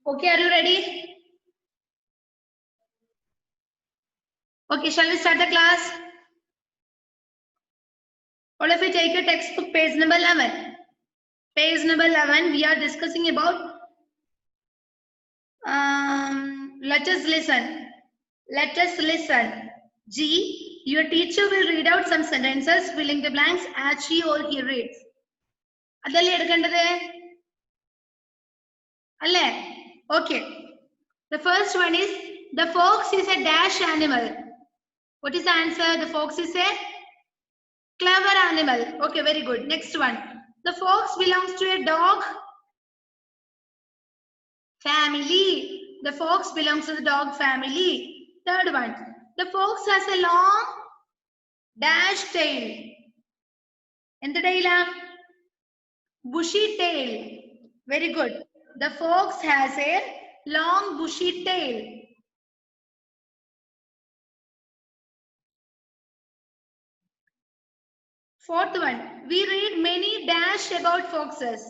Okay, are you ready? Okay, shall we start the class? All of you take your textbook, page number 11. Page number 11, we are discussing about, let us listen. Let us listen. G, your teacher will read out some sentences, filling the blanks as she or he reads. അതല്ലേ എടുക്കേണ്ടത്? അല്ലേ? Okay. The first one is, the fox is a dash animal. What is the answer? The fox is a clever animal. Okay, very good. Next one. The fox belongs to a dog family. The fox belongs to the dog family. Third one. The fox has a long dash tail. എന്ത് tail? Bushy tail. Very good. The fox has a long bushy tail. Fourth one. We read many dash about foxes.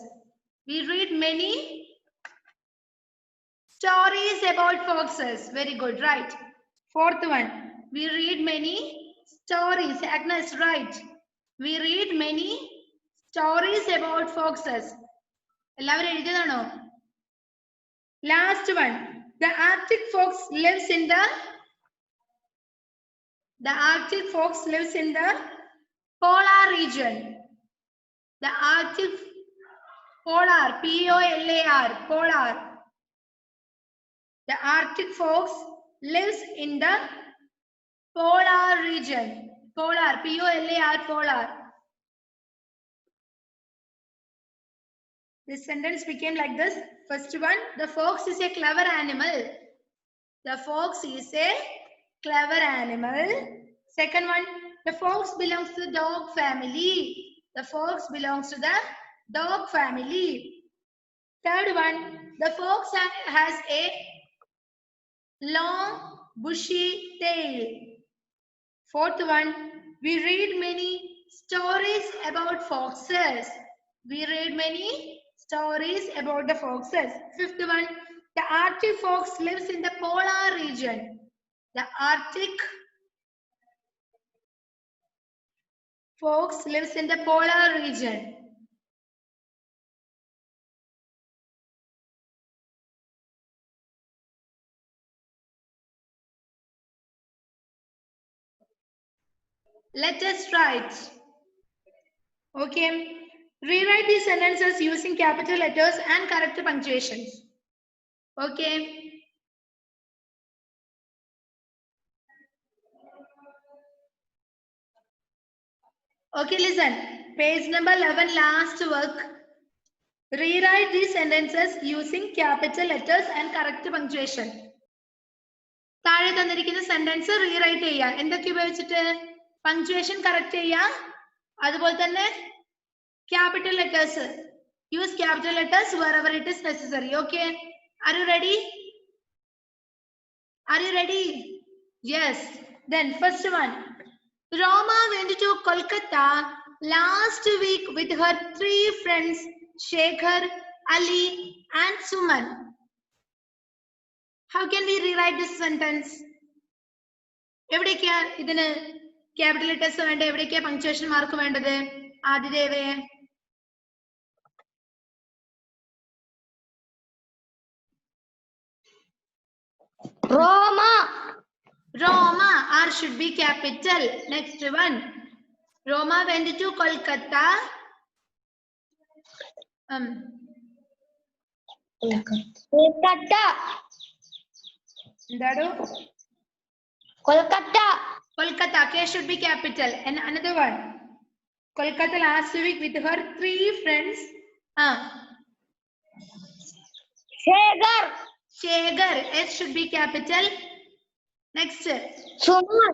We read many stories about foxes. Very good, right? Fourth one. We read many stories. Agnes, right? We read many stories about foxes. എല്ലാവരും എഴുതിയതാണോ? Last one. The Arctic fox lives in the Arctic fox lives in the polar region. The Arctic polar, P-O-L-A-R, polar. The Arctic fox lives in the polar region. Polar, P-O-L-A-R, polar. This sentence became like this. First one, the fox is a clever animal. The fox is a clever animal. Second one, the fox belongs to the dog family. The fox belongs to the dog family. Third one, the fox has a long bushy tail. Fourth one, we read many stories about foxes. We read many stories about the foxes. Fifth one, the Arctic fox lives in the polar region. The Arctic fox lives in the polar region. Let us write. Okay. Rewrite these sentences using capital letters and correct punctuations. Okay. Okay, listen. Page number 11, last work. Rewrite these sentences using capital letters and correct punctuation. താഴെ തന്നിരിക്കുന്ന sentence rewrite ചെയ്യുക. എന്തൊക്കെ ഉപയോഗിച്ചിട്ട്? Punctuation correct ചെയ്യുക. അതുപോലെ തന്നെ capital letters. Use capital letters wherever it is necessary. Okay. Are you ready? Are you ready? Yes. Then first one. Roma went to Kolkata last week with her 3 friends, Shekhar, Ali, and Suman. How can we rewrite this sentence? എവിടേക്കാ ഇതിന് capital letters വേണ്ട? എവിടേക്കാ punctuation mark വേണ്ടത്? ആദിദേവേ, Roma. Roma, R should be capital. Next one. Roma went to Kolkata. Kolkata. Endadu? Kolkata. Kolkata, K should be capital. And another one. Kolkata last week with her 3 friends. Shekhar. Shekhar, S should be capital. Next. Suman.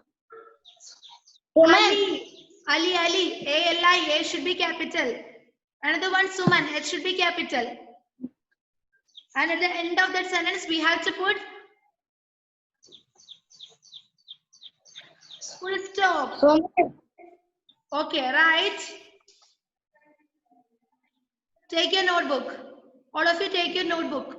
Ali, A-L-I, A should be capital. Another one, Suman, H should be capital. And at the end of that sentence, we have to put full stop. Suman. Okay, right? Take your notebook. All of you take your notebook.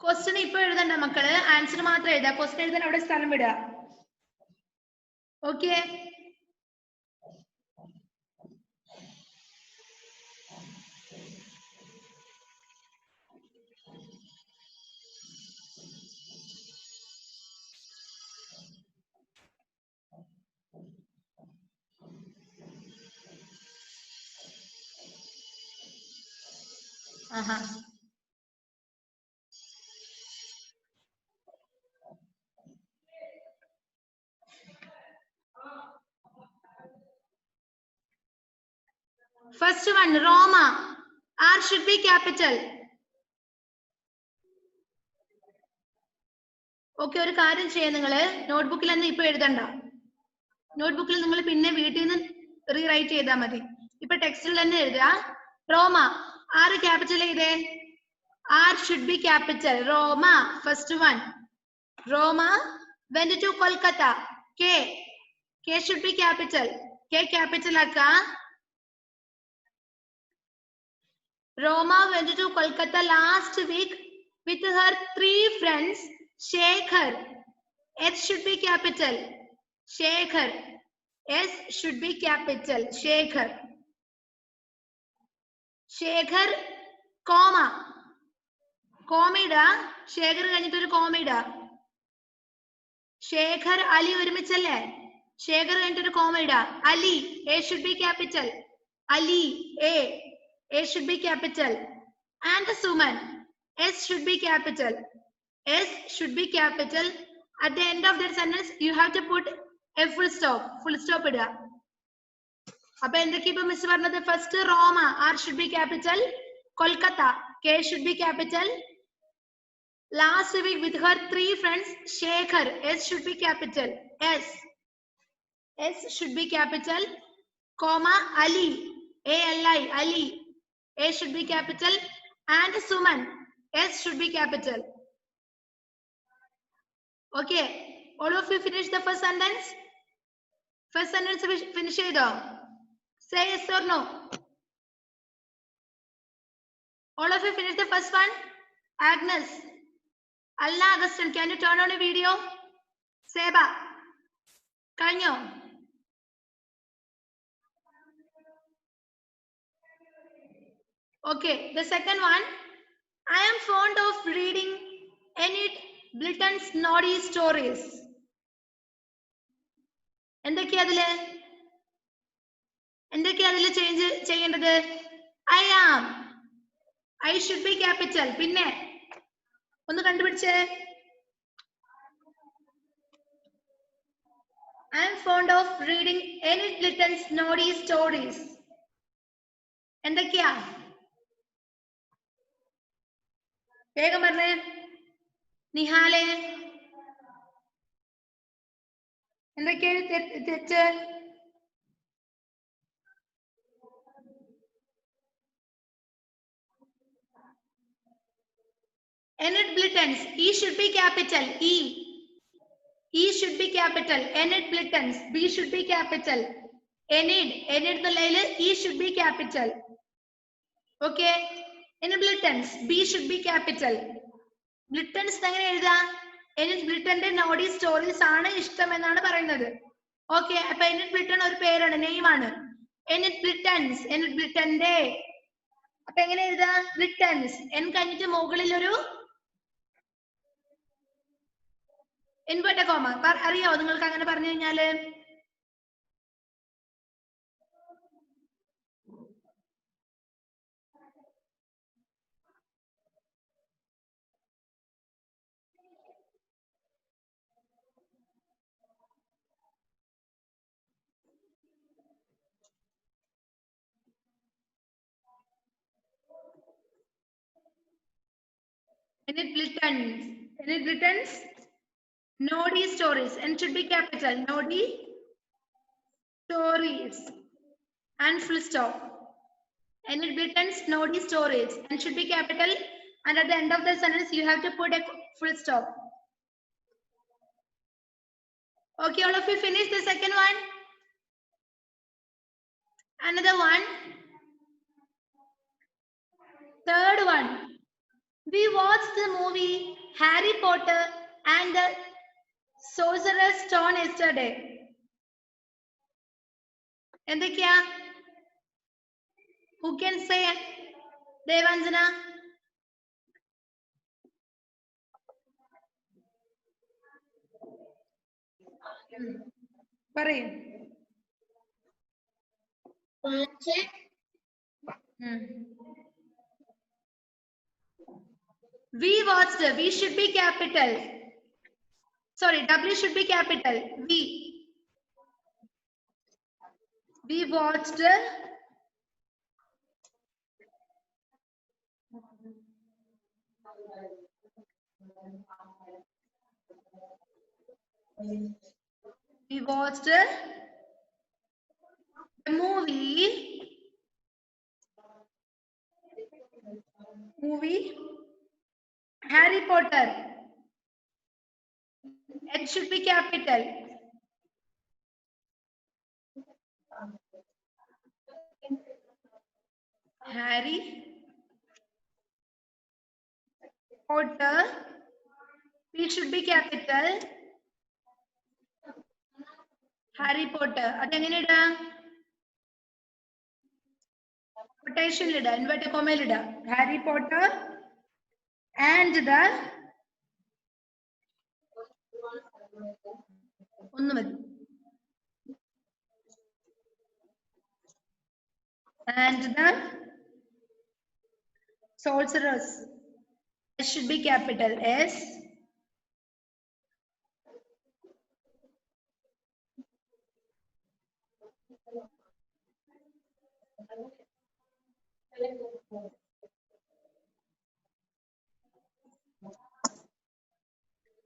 Question ഇപ്പൊ എഴുതണ്ട മക്കള്, answer മാത്രം എഴുതാ. Question എഴുതാൻ അവിടെ സ്ഥലം വിടുക. Okay. First one, Roma. R should be capital. Okay, ഒരു കാര്യം ചെയ്യാം, നിങ്ങള് നോട്ട്ബുക്കിൽ തന്നെ ഇപ്പൊ എഴുതണ്ട. നോട്ട്ബുക്കിൽ നിങ്ങൾ പിന്നെ വീട്ടിൽ നിന്ന് റീറൈറ്റ് ചെയ്താൽ മതി. ഇപ്പൊ ടെക്സ്റ്റിൽ തന്നെ എഴുതുക. റോമ, ആറ് ക്യാപിറ്റൽ ചെയ്തേ. R should be capital. Roma, first one. Roma went to Kolkata. K should be capital. K capital akka. Roma went to Kolkata last week with her 3 friends. Shekhar. S should be capital. Shekhar. S should be capital. Shekhar. Shekhar, comma. കോമയിടാ. Shekhar കഴിഞ്ഞിട്ട് ഒരു കോമയിടാ. ശേഖർ അലി ഒരുമിച്ചല്ലേ? ശേഖർ കഴിഞ്ഞിട്ട് ഒരു കോമയിടാ. Ali, A should be capital. Ali, A should be capital. And Suman, S should be capital. S should be capital. At the end of that sentence, you have to put a full stop. Full stop ഇടുക. അപ്പൊ എന്തൊക്കെ ഇപ്പൊ miss പറഞ്ഞത്? First Roma, R should be capital. Kolkata, K should be capital. Last week with her 3 friends, Shekhar, S should be capital. S should be capital. Comma, Ali, A-L-I, Ali, A should be capital. And Suman, S should be capital. Okay, all of you finish the first sentence? First sentence finish it. Say yes or no. All of you finish the first one? Agnes, Allah Augustine, can you turn on a video? Seba, Kanyo. Okay, the second one. I am fond of reading Enid Blyton's naughty stories. എന്തൊക്കെയാ അതില് change ചെയ്യേണ്ടത്? I am. I should be capital. പിന്നെ ഒന്ന് കണ്ടുപിടിച്ചേ. I am fond of reading Enid Blyton's naughty stories. എന്തൊക്കെയാ? വേഗം പറഞ്ഞേ. നിഹാലെ, എന്തൊക്കെയാണ് തെറ്റ്? Enid Blyton's, E should be capital. E should be capital. Enid Blyton's, B should be capital. Enid എന്നുള്ളതിൽ E should be capital. Okay. Enid Blyton's, B should be capital. Blyton's എങ്ങനെ എഴുതാ? Enid Blytonന്റെ Noddy stories ആണ് ഇഷ്ടം എന്നാണ് പറയുന്നത്. Okay, അപ്പൊ Enid Blyton ഒരു പേരാണ്, നെയിം ആണ്. Enid Blyton's, Enid Blytonന്റെ. അപ്പൊ എങ്ങനെ എഴുതാ? Blyton's, N കഴിഞ്ഞിട്ട് മുകളിൽ ഒരു ഇൻവേർട്ടഡ് കോമ. അറിയാവോ നിങ്ങൾക്ക് അങ്ങനെ പറഞ്ഞു കഴിഞ്ഞാല്? Enid Blyton's naughty stories, and should be capital. Naughty stories and full stop. Enid Blyton's naughty stories and should be capital, and at the end of the sentence you have to put a full stop. Okay, all of you finish the second one. Another one. Third one. We watched the movie Harry Potter and the Sorcerer's Stone yesterday. എന്തൊക്കെയാ? Who can say? Devanjana. പറയൂ. We watched. We should be capital. Sorry, W should be capital. We watched. We watched the movie Harry Potter. It should be capital. Harry Potter. P should be capital. Harry Potter. അതെങ്ങനെ ഇടാ? Quotation ഇടാ, inverted comma ഇടാ. Harry Potter and the ഒന്ന് മതി. And the sorcerers. S should be capital S.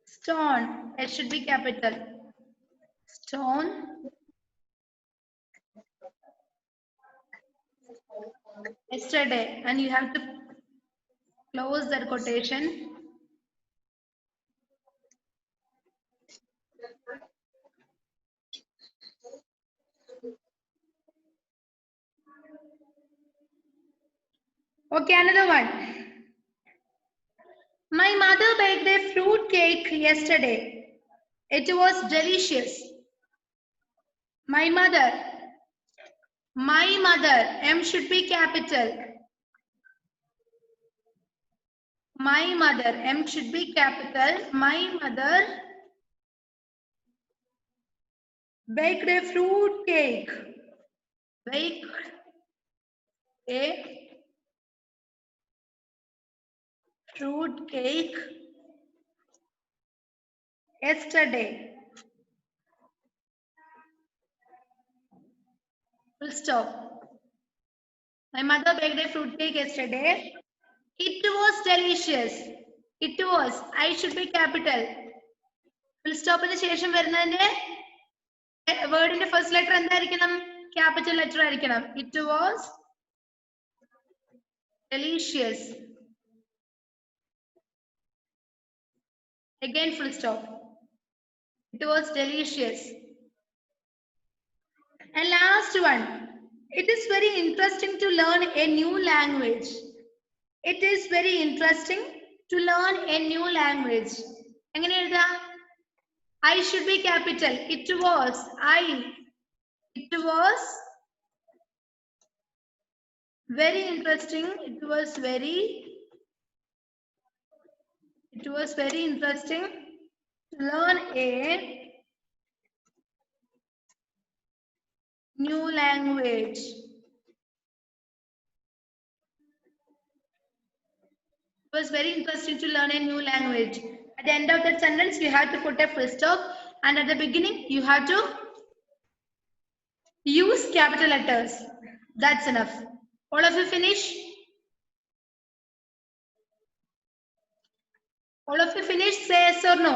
Stone. S should be capital. Stone. Yesterday, and you have to close that quotation. Okay, another one. My mother baked a fruit cake yesterday. It was delicious. My mother. M should be capital. My mother. M should be capital. My mother baked a fruit cake. Baked a fruit cake yesterday. Full stop. My mother baked a fruit cake yesterday. It was delicious. It was. I should be capital. Full stop ന് ശേഷം വരുന്നതിന്റെ വേർഡിന്റെ first letter എന്തായിരിക്കണം? Capital letter ആയിരിക്കണം. It was delicious. Again full stop. It was delicious. And last one. It is very interesting to learn a new language. It is very interesting to learn a new language. എങ്ങനെ എഴുതാ? I should be capital. It was. It was very interesting. It was very interesting to learn a new language. It was very interesting to learn a new language. At the end of that sentence, you have to put a full stop, and at the beginning, you have to use capital letters. That's enough. All of you finish? All of you finish? Say yes or no.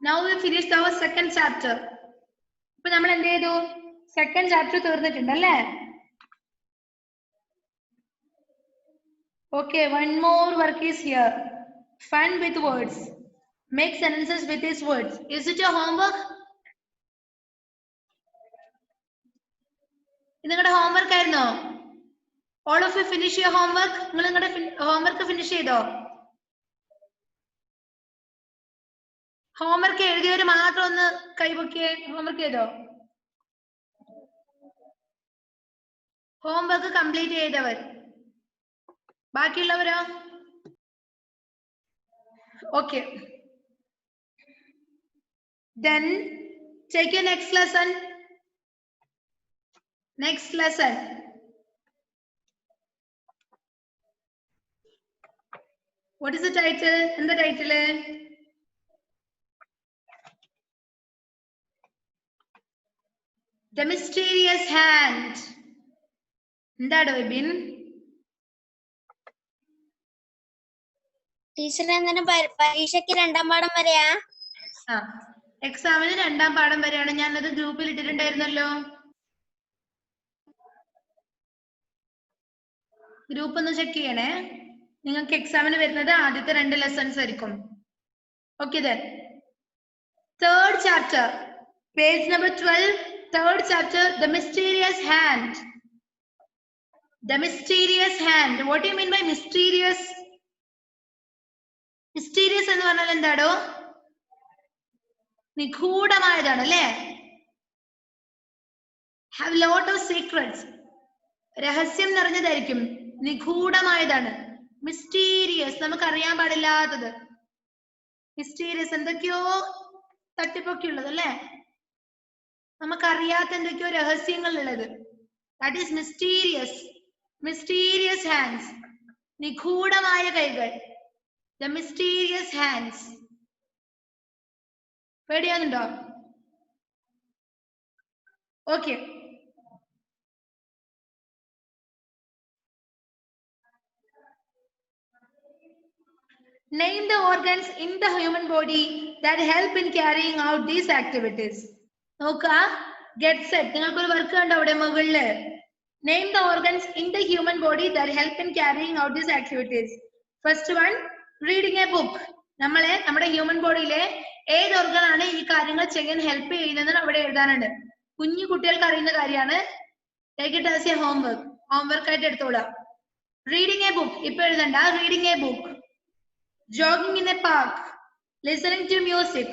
Now we finished our second chapter. ഇപ്പൊ നമ്മൾ എന്ത് ചെയ്തു? Second chapter തീർന്നിട്ടുണ്ട് അല്ലേ? Okay, one more work is here. Fun with words. Make sentences with these words. Is it your homework? ഇത് നിങ്ങളുടെ homework ആയിരുന്നോ? All of you finish your homework. നിങ്ങൾ നിങ്ങളുടെ homework finish ചെയ്തോ? Homework എഴുതിയവർ മാത്രം ഒന്ന് കൈപൊക്കിയേ. Homework ചെയ്തോ? Homework complete ചെയ്തവർ. ബാക്കിയുള്ളവരോ? Okay. Then take your next lesson. Next lesson. What is the title? And the title is The Mysterious Hand. എന്താണ് Vipin? Teacher എന്തിനാ പരീക്ഷയ്ക്ക് രണ്ടാം പാഠം വരെയാ? എക്സാമിന് രണ്ടാം പാഠം വരെയാണ്. ഞാനത് ഗ്രൂപ്പിൽ ഇട്ടിട്ടുണ്ടായിരുന്നല്ലോ. ഗ്രൂപ്പ് ഒന്ന് ചെക്ക് ചെയ്യണേ. നിങ്ങൾക്ക് എക്സാമിന് വരുന്നത് ആദ്യത്തെ 2 ലെസൺസ് ആയിരിക്കും. Okay then. Third chapter, page number 12, third chapter, The Mysterious Hand. The Mysterious Hand. What do you mean by mysterious? Mysterious എന്ന് പറഞ്ഞാൽ എന്താടോ? നിഗൂഢമായതാണ് അല്ലേ? Have lot of secrets. രഹസ്യം നിറഞ്ഞതായിരിക്കും. നിഗൂഢമായതാണ്. Mysterious, നമുക്കറിയാൻ പാടില്ലാത്തത്. Mysterious എന്തൊക്കെയോ തട്ടിപ്പൊക്കെയുള്ളത് അല്ലേ? നമുക്കറിയാത്ത എന്തൊക്കെയോ രഹസ്യങ്ങൾ ഉള്ളത്. That is mysterious. Mysterious hands. നിഗൂഢമായ കൈകൾ. The mysterious hands. പേടിയാന്നുണ്ടോ? Okay. Name the organs in the human body that help in carrying out these activities. നോക്കാ, get set. നിങ്ങൾക്കൊരു വർക്ക് കണ്ടോ അവിടെ മുകളില്? Name the organs in the human body that help in carrying out these activities. First one, reading a book. നമ്മുടെ human ബോഡിയിലെ ഏത് organ ആണ് ഈ കാര്യങ്ങൾ ചെയ്യാൻ ഹെൽപ്പ് ചെയ്യുന്നതെന്ന് അവിടെ എഴുതാനുണ്ട്. കുഞ്ഞു കുട്ടികൾക്ക് അറിയുന്ന കാര്യമാണ്. Take it as a homework. Homework ആയിട്ട് എടുത്തോളാം. Reading a book. ഇപ്പൊ എഴുതണ്ട. Reading a book. Jogging in a park, listening to music,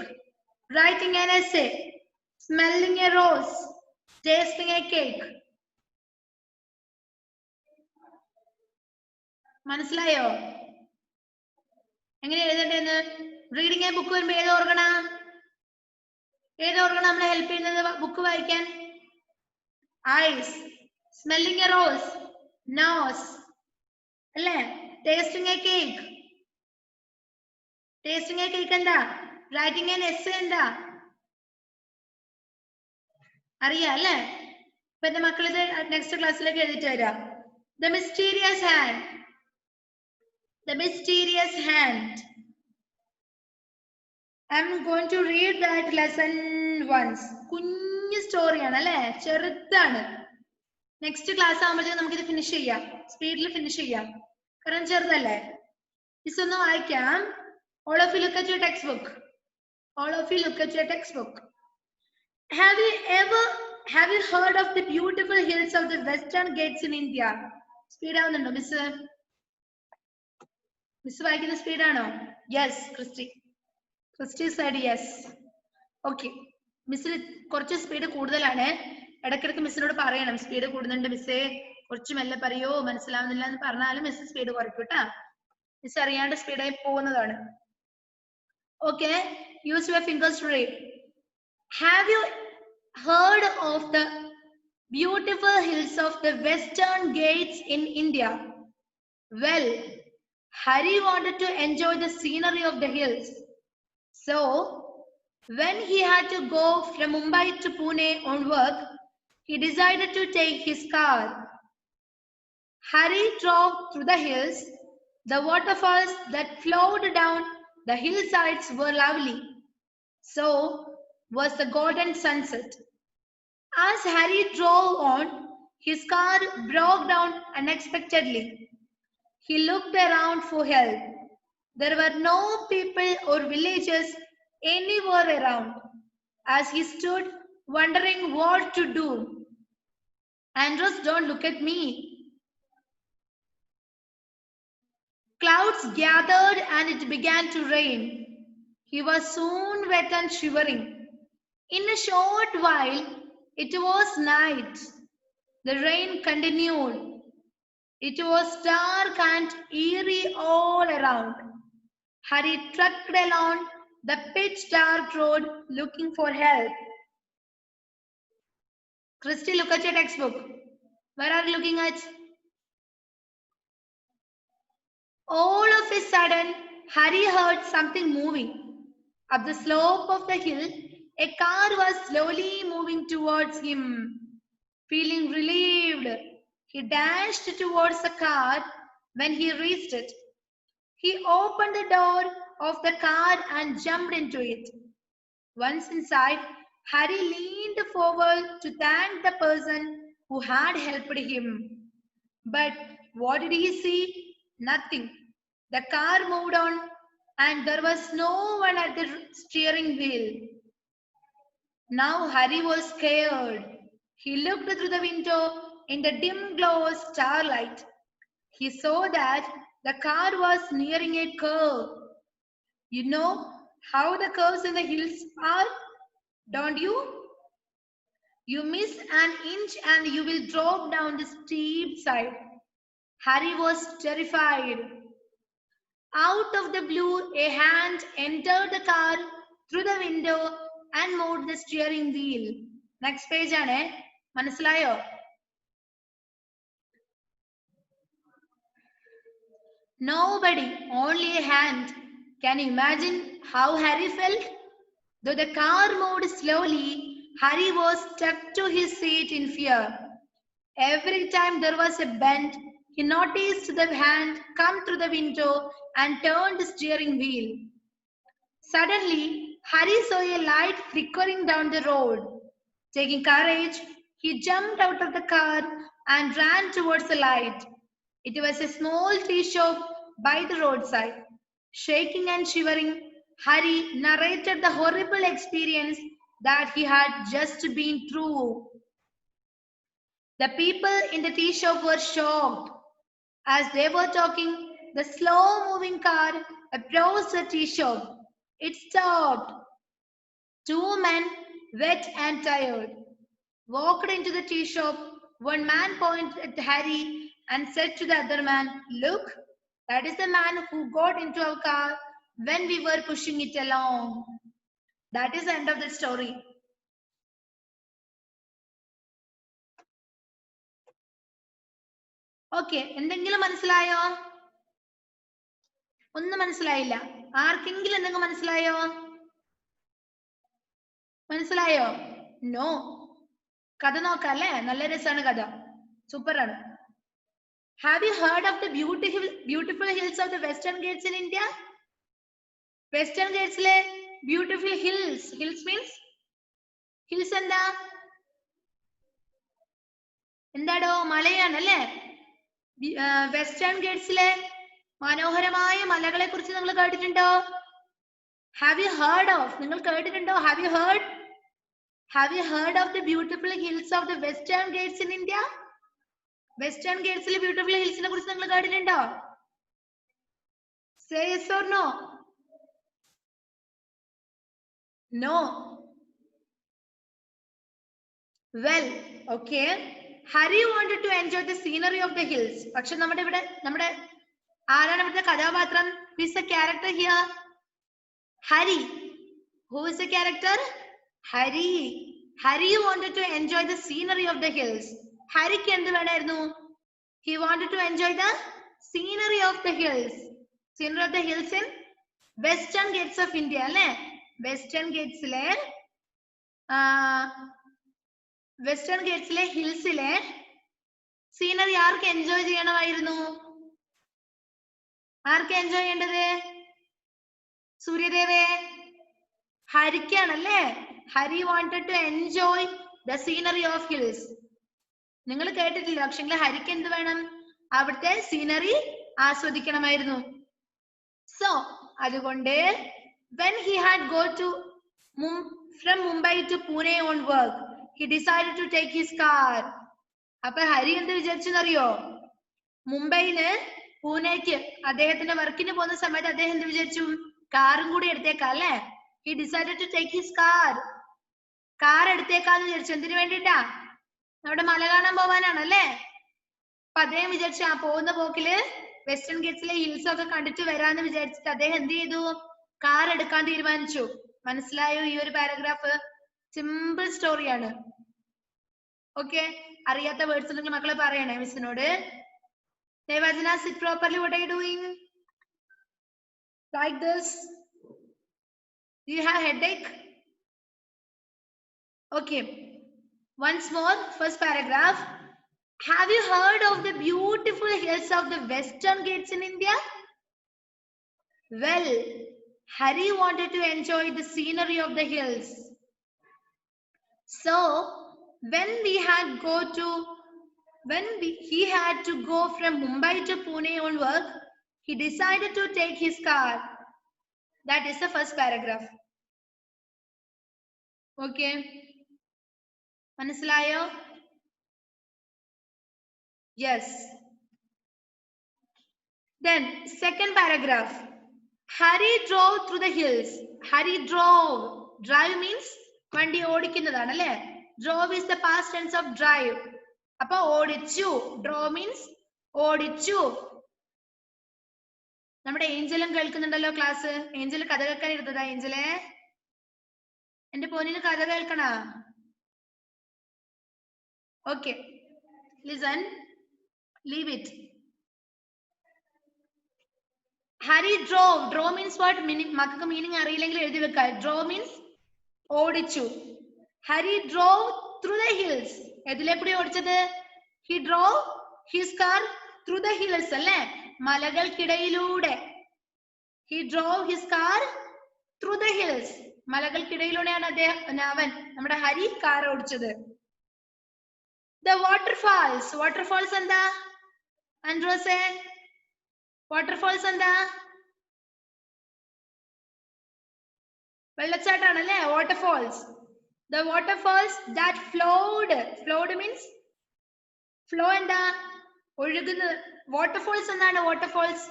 writing an essay, smelling a rose, tasting a cake. മനസ്സിലായോ? എങ്ങനെ എഴുതണ്ടേന്ന്? റീഡിംഗ് എ ബുക്ക് വരുമ്പോ ഏത് ഓർഗണാ നമ്മളെ help ചെയ്യുന്നത് book വായിക്കാൻ? Eyes. Smelling a rose, nose അല്ലേ? Tasting a cake. Tasting a cake എന്താ? Writing an essay എന്താ? അറിയാം അല്ലേ? ഇപ്പൊ എന്റെ മക്കൾ ഇത് നെക്സ്റ്റ് ക്ലാസ്സിലേക്ക് എഴുതിട്ട് വരാം. The mysterious hand. The mysterious hand. I'm going to read that lesson once. കുഞ്ഞു സ്റ്റോറിയാണ് അല്ലേ? ചെറുതാണ്. നെക്സ്റ്റ് ക്ലാസ് ആകുമ്പോഴത്തേക്കും നമുക്കിത് ഫിനിഷ് ചെയ്യാം. സ്പീഡിൽ ഫിനിഷ് ചെയ്യാം. കാരണം ചെറുതല്ലേ? ഇതൊന്ന് വായിക്കാം. All of you look at your textbook. All of you look at your textbook. Have you heard of the beautiful hills of the Western Ghats in India? Speed ആവുന്നുണ്ടോ മിസ്? മിസ് വായിക്കുന്ന speed ആണോ? Yes, Christy said yes. Okay. മിസ്സിന് കുറച്ച് speed കൂടുതലാണ്. ഇടയ്ക്കിടയ്ക്ക് മിസ്സിനോട് പറയണം speed കൂടുന്നുണ്ട് മിസ്സേ, കുറച്ച് മെല്ലെ പറയോ, മനസ്സിലാവുന്നില്ല എന്ന് പറഞ്ഞാലും മിസ് സ്പീഡ് കുറയ്ക്കൂട്ടാ. മിസ് അറിയാണ്ട് സ്പീഡായി പോകുന്നതാണ്. Okay, use your fingers to read. Have you heard of the beautiful hills of the Western Ghats in India? Well, Hari wanted to enjoy the scenery of the hills. So, when he had to go from Mumbai to Pune on work, he decided to take his car. Hari drove through the hills. The waterfalls that flowed down the hillsides were lovely. So was the golden sunset. As Harry drove on, his car broke down unexpectedly. He looked around for help. There were no people or villagers anywhere around. As he stood wondering what to do, Andros, don't look at me. Clouds gathered and it began to rain. He was soon wet and shivering. In a short while, it was night. The rain continued. It was dark and eerie all around. Harry trekked along the pitch-dark road looking for help. Christy, look at your textbook. Where are you looking at? All of a sudden, Harry heard something moving. Up the slope of the hill, a car was slowly moving towards him. Feeling relieved, he dashed towards the car. When he reached it, he opened the door of the car and jumped into it. Once inside, Harry leaned forward to thank the person who had helped him. But what did he see? Nothing. The car moved on and there was no one at the steering wheel. Now Harry was scared. He looked through the window in the dim glow of starlight. He saw that the car was nearing a curve. You know how the curves in the hills are, don't you? You miss an inch and you will drop down the steep side. Harry was terrified. Out of the blue, a hand entered the car through the window and moved the steering wheel. Next page aane. Manasilayo? Nobody, only a hand. Can you imagine how Harry felt? Though the car moved slowly, Harry was stuck to his seat in fear. Every time there was a bend, he noticed the hand come through the window and turn the steering wheel. Suddenly, Harry saw a light flickering down the road. Taking courage, he jumped out of the car and ran towards the light. It was a small tea shop by the roadside. Shaking and shivering, Harry narrated the horrible experience that he had just been through. The people in the tea shop were shocked. As they were talking, the slow-moving car approached the tea shop. It stopped. Two men, wet and tired, walked into the tea shop. One man pointed at Harry and said to the other man, "Look, that is the man who got into our car when we were pushing it along." That is the end of the story. Okay, എന്തെങ്കിലും മനസ്സിലായോ? ഒന്നും മനസ്സിലായില്ല. ആർക്കെങ്കിലും എന്തെങ്കിലും മനസ്സിലായോ? മനസ്സിലായോ? No. കഥ നോക്കാം അല്ലേ? നല്ല രസമാണ് കഥ. സൂപ്പർ ആണ്. Have you heard of the beautiful hills of the Western Ghats in India? Western Ghats le beautiful hills. Hills means hills എന്താ? എന്താടോ? മലയാണ് അല്ലേ? വെസ്റ്റേൺ ഗേറ്റ്സിലെ മനോഹരമായ മലകളെ കുറിച്ച് നിങ്ങൾ കേട്ടിട്ടുണ്ടോ? Have you heard of? നിങ്ങൾ കേട്ടിട്ടുണ്ടോ? Have you heard of the beautiful hills of the Western Ghats in India? Western Ghats-ലെ beautiful hills-നെ കുറിച്ച് നിങ്ങൾ കേട്ടിട്ടുണ്ടോ? Say yes or no? No. Well, okay. Harry wanted to enjoy the scenery of the hills. പക്ഷെ നമ്മുടെ ആരാണ് ഇവിടുത്തെ കഥാപാത്രം? Who is the character here? Harry. Who is the character? Harry. Harry wanted to enjoy the scenery of the hills. Harryക്ക് എന്ത് വേണമായിരുന്നു? He wanted to enjoy the scenery of the hills. Scenery of the hills in Western Ghats of India അല്ലേ? Western Ghats-ലെ ഹിൽസിലെ scenery ആർക്ക് enjoy ചെയ്യണമായിരുന്നു? ആർക്ക് enjoy ചെയ്യേണ്ടത്? സൂര്യദേവേ, ഹരിക്കാണല്ലേ? Hari wanted to enjoy the scenery of hills. നിങ്ങൾ കേട്ടിട്ടില്ല, പക്ഷെങ്കിൽ ഹരിക്ക് എന്ത് വേണം? അവിടുത്തെ സീനറി ആസ്വദിക്കണമായിരുന്നു. So അതുകൊണ്ട് when he had go to from Mumbai to Pune on work, he decided to take his car. അപ്പൊ ഹരി എന്ത് വിചാരിച്ചെന്നറിയോ? മുംബൈന്ന് പൂനെക്ക് അദ്ദേഹത്തിന്റെ വർക്കിന് പോകുന്ന സമയത്ത് അദ്ദേഹം എന്ത് വിചാരിച്ചു? കാറും കൂടി എടുത്തേക്കാം അല്ലെ? He decided to take his car. Car എടുത്തേക്കാന്ന് വിചാരിച്ചു. എന്തിനു വേണ്ടിട്ടാ? നമ്മുടെ മല കാണാൻ പോവാനാണ് അല്ലേ? അപ്പൊ അദ്ദേഹം വിചാരിച്ചു ആ പോകുന്ന പോക്കില് വെസ്റ്റേൺ ഗേറ്റ്സിലെ ഹിൽസ് ഒക്കെ കണ്ടിട്ട് വരാന്ന് വിചാരിച്ചിട്ട് അദ്ദേഹം എന്ത് ചെയ്തു? കാർ എടുക്കാൻ തീരുമാനിച്ചു. മനസ്സിലായോ ഈ ഒരു പാരഗ്രാഫ്? സിമ്പിൾ സ്റ്റോറിയാണ്. ഓക്കെ, അറിയാത്ത വേർഡ്സ് ഉണ്ടെങ്കിൽ മക്കളെ പറയണേ മിസ്സിനോട്. Devajana, sit properly. What are you doing? Like this? Do you have headache? Okay. Once more, first paragraph. Have you heard of the beautiful hills of the Western Ghats in India? Well, Hari wanted to enjoy the scenery of the hills. So, when he had to go from Mumbai to Pune on work, he decided to take his car. That is the first paragraph. Okay. മനസ്സിലായോ? Yes. Then second paragraph. Hari drove through the hills. Hari drove. Drive means വണ്ടി ഓടിക്കുന്നതാണ് അല്ലേ? Drove is the past tense of drive. അപ്പൊ ഓടിച്ചു. Drove means ഓടിച്ചു. നമ്മുടെ ഏഞ്ചലും കേൾക്കുന്നുണ്ടല്ലോ class. Angel കഥ കേൾക്കാൻ ഇരുന്നതാ ഏഞ്ചലെ? എന്റെ പോനിന് കഥ കേൾക്കണ? Okay. Listen. Leave it. Hari drove. Drove means what? മക്കൾക്ക് meaning അറിയില്ലെങ്കിൽ എഴുതി വെക്കാം. Drove means ഓടിച്ചു. Hari drove through the hills. എതിലെ കൂടി ഓടിച്ചത്? He drove his car through the hills അല്ലേ? മലകൾക്കിടയിലൂടെ. He drove his car through the hills. മലകൾക്കിടയിലൂടെയാണ് അവൻ നമ്മുടെ ഹരി കാർ ഓടിച്ചത്. The waterfalls. Waterfalls എന്താ? ആൻഡ്രോസേ, waterfalls എന്താ? വെള്ളച്ചാട്ടാണ് അല്ലേ? Waterfalls. The waterfalls that flowed. Flowed means flow എന്താ? ഒഴുകുന്നത്. Waterfalls എന്താണ്? Waterfalls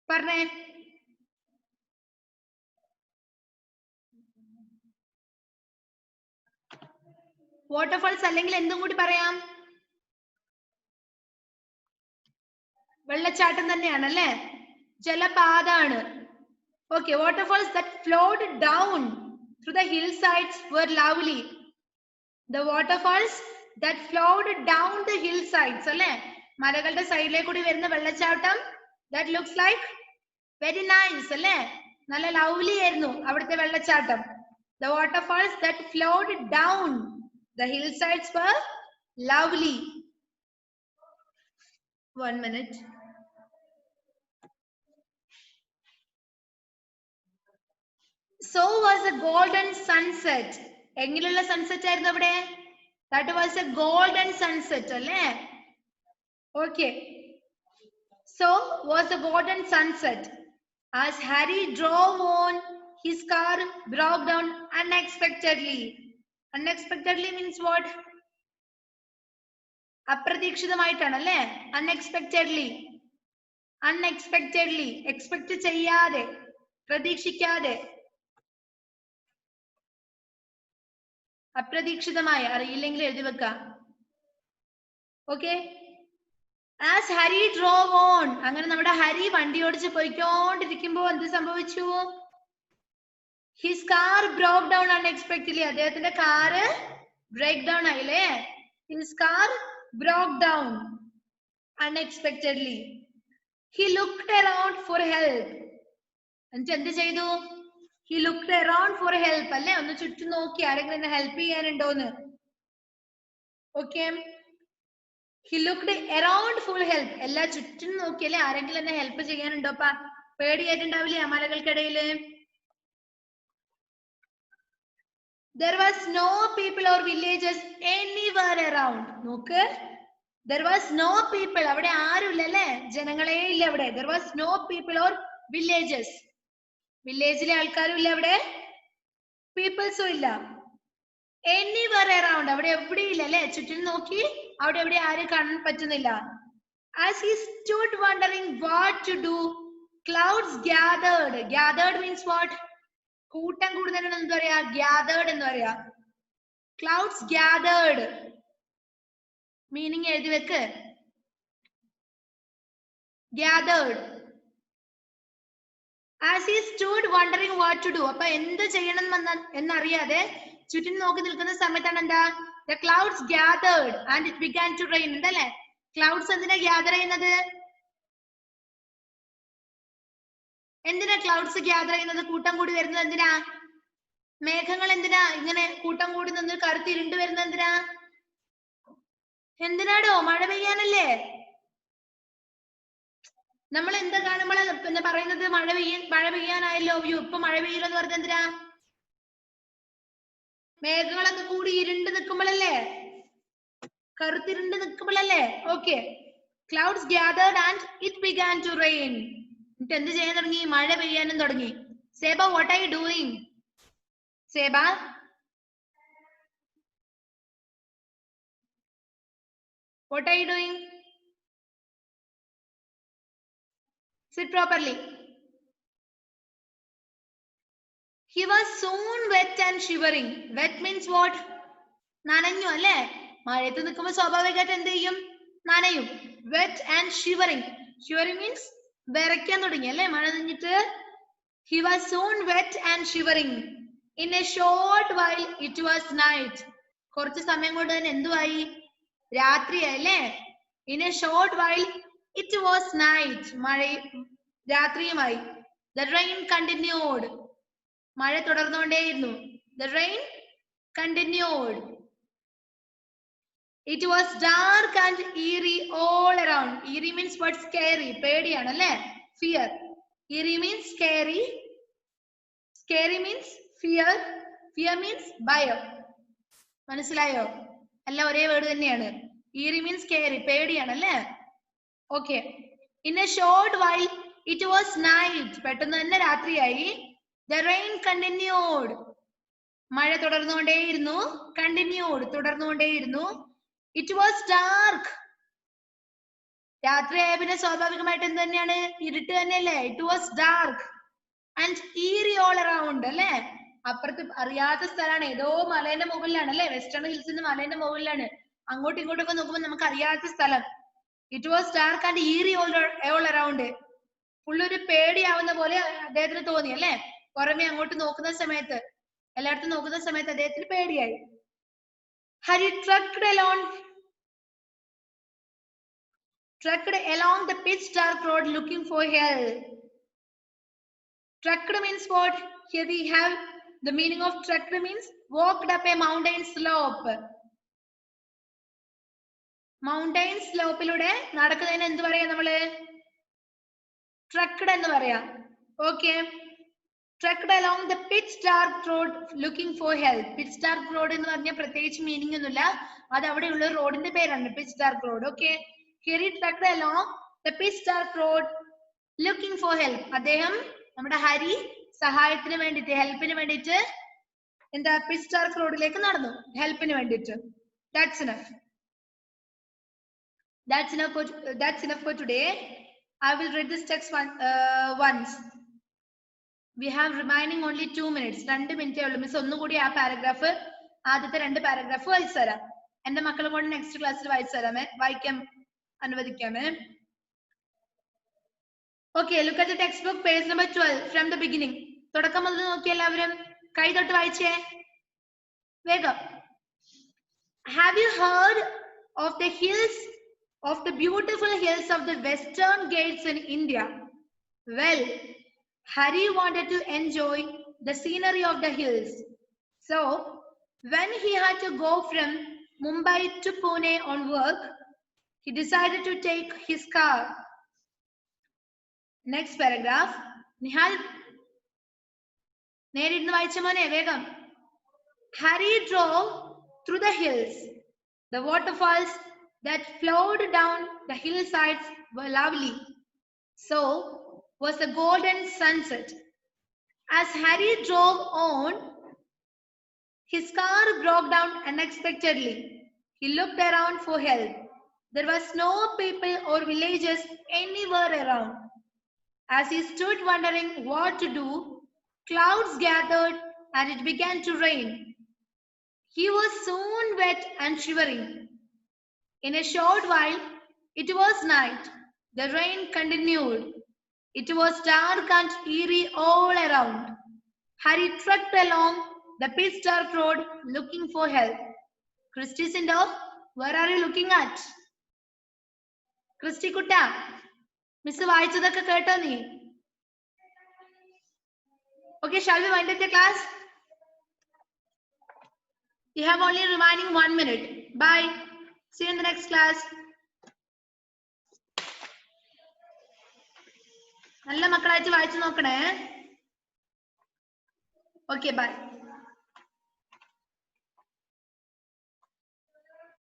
പറഞ്ഞേ. Waterfalls അല്ലെങ്കിൽ എന്തും കൂടി പറയാം? വെള്ളച്ചാട്ടം തന്നെയാണ് അല്ലേ? ജലപാതാണ്. Okay, waterfalls that flowed down through the hillsides were lovely. The waterfalls that flowed down the hillsides അല്ലേ? മലകളുടെ സൈഡിലേക്ക് കൂടി വരുന്ന വെള്ളച്ചാട്ടം that looks like very nice അല്ലേ? നല്ല ലവ്ലി ആയിരുന്നു അവിടുത്തെ വെള്ളച്ചാട്ടം. The waterfalls that flowed down the hillsides were lovely. 1 minute. So was a golden sunset. എങ്ങനെയുള്ള സൺസെറ്റ് ആയിരുന്നു അവിടെ? That was a golden sunset അല്ലേ? Okay. So was a golden sunset. As Harry drove on, his car broke down unexpectedly. Unexpectedly means what? അപ്രതീക്ഷിതമായിട്ടാണ് അല്ലേ? Unexpectedly. Unexpectedly. Expect ചെയ്യാതെ, പ്രതീക്ഷിക്കാതെ. അപ്രതീക്ഷിതമായ. അറിയില്ലെങ്കിൽ എഴുതി വെക്കാം. Okay. As Harry drove on. അങ്ങനെ നമ്മുടെ ഹരി വണ്ടി ഓടിച്ച് പോയിക്കൊണ്ടിരിക്കുമ്പോ എന്ത് സംഭവിച്ചു? His car broke down unexpectedly. അദ്ദേഹത്തിന്റെ കാറ് ബ്രേക്ക് ഡൗൺ ആയില്ലേ? His car broke down unexpectedly. He looked around for help. എന്നിട്ട് എന്ത് ചെയ്തു? He looked around for help അല്ലേ? ഒന്ന് ചുറ്റും നോക്കി ആരെങ്കിലും എന്നെ help ചെയ്യാനുണ്ടോന്ന്. Okay. He looked around for help. എല്ലാ ചുറ്റും നോക്കിയല്ലേ ആരെങ്കിലും എന്നെ ഹെൽപ്പ് ചെയ്യാനുണ്ടോപ്പാ? പേടിയായിട്ടുണ്ടാവില്ലേ ആ മലകൾക്കിടയില്? There was no people or villages anywhere around. നോക്ക്. There was no people. അവിടെ ആരുമില്ല അല്ലേ? ജനങ്ങളെ ഇല്ല അവിടെ. There was no people or villages. വില്ലേജിലെ ആൾക്കാരും ഇല്ല അവിടെ. പീപ്പിൾസും ഇല്ല. Anywhere around. അവിടെ എവിടെയില്ല അല്ലേ? ചുറ്റും നോക്കി അവിടെ എവിടെ ആരും കാണാൻ പറ്റുന്നില്ല. As he stood wondering what to do, clouds gathered. Gathered means what? കൂട്ടം കൂടുന്നതിനാണ് എന്താ പറയാ? Gathered എന്ന് പറയാ. Clouds gathered. Meaning എഴുതി വെക്ക്. Gathered. As he stood wondering what to do. അപ്പൊ എന്ത് ചെയ്യണം എന്നറിയാതെ ചുറ്റും നോക്കി നിൽക്കുന്ന സമയത്താണ് എന്താ? The clouds gathered and it began to rain. ഉണ്ടല്ലേ? Clouds എന്തിനാ gather ചെയ്യുന്നത്? എന്തിനാ ക്ലൗഡ്സ് ഗ്യാദർ ചെയ്യുന്നത്? കൂട്ടം കൂടി വരുന്നത് എന്തിനാ? മേഘങ്ങൾ എന്തിനാ ഇങ്ങനെ കൂട്ടം കൂടി നിന്ന് കറുത്ത് ഇരുണ്ട് വരുന്നത് എന്തിനാ? എന്തിനാടോ? മഴ പെയ്യാനല്ലേ? നമ്മൾ എന്താ കാണുമ്പോഴാണ് പിന്നെ പറയുന്നത് മഴ പെയ്യാനായല്ലോ, ഇപ്പൊ മഴ പെയ്യില്ല എന്ന് പറഞ്ഞത് എന്തിനാ? മേഘങ്ങളൊക്കെ കൂടി ഇരുണ്ട് നിൽക്കുമ്പോഴല്ലേ, കറുത്തിരുണ്ട് നിൽക്കുമ്പോഴല്ലേ? Okay. Clouds gathered and it began to rain. എന്നിട്ട് എന്ത് ചെയ്യാൻ തുടങ്ങി? മഴ പെയ്യാനും തുടങ്ങി. Seba, what are you doing? Seba, what are you doing? Sit properly. He was soon wet and shivering. Wet means what? നനഞ്ഞു അല്ലേ? മഴയത്ത് നിൽക്കുമ്പോൾ സ്വാഭാവികമായിട്ട് എന്ത് ചെയ്യും? നനയും. Wet and shivering. Shivering means വിറയ്ക്കാൻ തുടങ്ങി അല്ലേ? മഴ നനഞ്ഞിട്ട്. He was soon wet and shivering. In a short while it was night. കുറച്ച് സമയം കൊണ്ട് തന്നെ എന്തുവായി? രാത്രിയല്ലേ? In a short while it was night. മഴ രാത്രിയുമായി. The rain continued. മഴ തുടർന്നുകൊണ്ടേയിരുന്നു. The rain continued. It was dark and eerie all around. Eerie means what? Scary. പേടിയാണ് അല്ലേ? Fear. Eerie means scary. Scary means fear. Fear means ഭയം. മനസ്സിലായോ? എല്ലാം ഒരേ word തന്നെയാണ്. Eerie means scary. പേടിയാണ് അല്ലേ? Okay. In a short while it was night. പെട്ടെന്ന് തന്നെ രാത്രിയായി. The rain continued. മഴ തുടർന്നുകൊണ്ടേയിരുന്നു. Continued. തുടർന്നുകൊണ്ടേയിരുന്നു. It was dark. രാത്രിയായ പിന്നെ സ്വാഭാവികമായിട്ട് എന്ത് തന്നെയാണ്? ഇരുട്ട് തന്നെയല്ലേ? It was dark and eerie all around അല്ലേ? അപ്പുറത്ത് അറിയാത്ത സ്ഥലമാണ്, ഏതോ മലേന്റെ മുകളിലാണ് അല്ലെ? വെസ്റ്റേൺ ഹിൽസിന്റെ മലേന്റെ മുകളിലാണ്. അങ്ങോട്ടും ഇങ്ങോട്ടൊക്കെ നോക്കുമ്പോൾ നമുക്ക് അറിയാത്ത സ്ഥലം. It was dark and eerie all around. ഫുള്ളൊരു പേടിയാവുന്ന പോലെ അദ്ദേഹത്തിന് തോന്നി അല്ലെ? പുറമെ അങ്ങോട്ട് നോക്കുന്ന സമയത്ത്, എല്ലായിടത്തും നോക്കുന്ന സമയത്ത് അദ്ദേഹത്തിന് പേടിയായി. Harry trucked along the pitch dark road looking for help. Trucked means what? Here we have the meaning of trucked means walked up a mountain slope. Mountain slopeലൂടെ നടക്കുന്നതിന് എന്ത് പറയാ നമ്മള്? Trucked എന്ന് പറയാ. Okay. Trucked along the pitch dark road looking for help. Pitch dark road എന്ന് പറഞ്ഞ പ്രത്യേകിച്ച് meaning ഒന്നുമില്ല, അത് അവിടെയുള്ള റോഡിന്റെ പേരാണ് pitch dark road. Okay. Here he trucked along the pitch dark road looking for help. അദ്ദേഹം നമ്മുടെ ഹരി സഹായത്തിന് വേണ്ടിട്ട്, ഹെൽപ്പിന് വേണ്ടിട്ട് എന്താ pitch dark റോഡിലേക്ക് നടന്നു, ഹെൽപ്പിന് വേണ്ടിട്ട്. That's enough. That's enough for today. I will read this text once. We have remaining only 2 minutes. 2 minutes ഉള്ളൂ. മിസ് ഒന്നുകൂടി ആ പാരഗ്രാഫ്, ആദ്യത്തെ 2 പാരഗ്രാഫ് വായിച്ചു തരാം. എന്റെ മക്കളും കൂടെ നെക്സ്റ്റ് ക്ലാസ്സിൽ വായിച്ചു തരാമേ, വായിക്കാൻ അനുവദിക്കാമേ. Okay, look at the textbook, page number 12 from the beginning. തുടക്കം മുതൽ നോക്കി എല്ലാവരും കൈ തൊട്ട് വായിച്ചേ വേഗം. Have you heard of the hills, of the beautiful hills of the Western Ghats in India? Well, Hari wanted to enjoy the scenery of the hills. So, when he had to go from Mumbai to Pune on work, he decided to take his car. Next paragraph. Nihal, നേരിടുന്ന വായിച്ച മോനെ വേഗം. Hari drove through the hills. The waterfalls that flowed down the hillsides were lovely. So was the golden sunset. As Hari drove on, his car broke down unexpectedly. He looked around for help. There was no people or villages anywhere around. As he stood wondering what to do, clouds gathered and it began to rain. He was soon wet and shivering. In a short while, it was night. The rain continued. It was dark and eerie all around. Harry trekked along the pitch dark road looking for help. Christy Sindorf, where are you looking at? Christy Kutta, Miss വായിച്ചതൊക്കെ കേട്ടോ നീ? Okay, shall we wind up the class? You have only remaining 1 minute. Bye. See you in the next class. നല്ല മക്കളായിട്ട് വായിച്ചു നോക്കണേ. Okay, bye.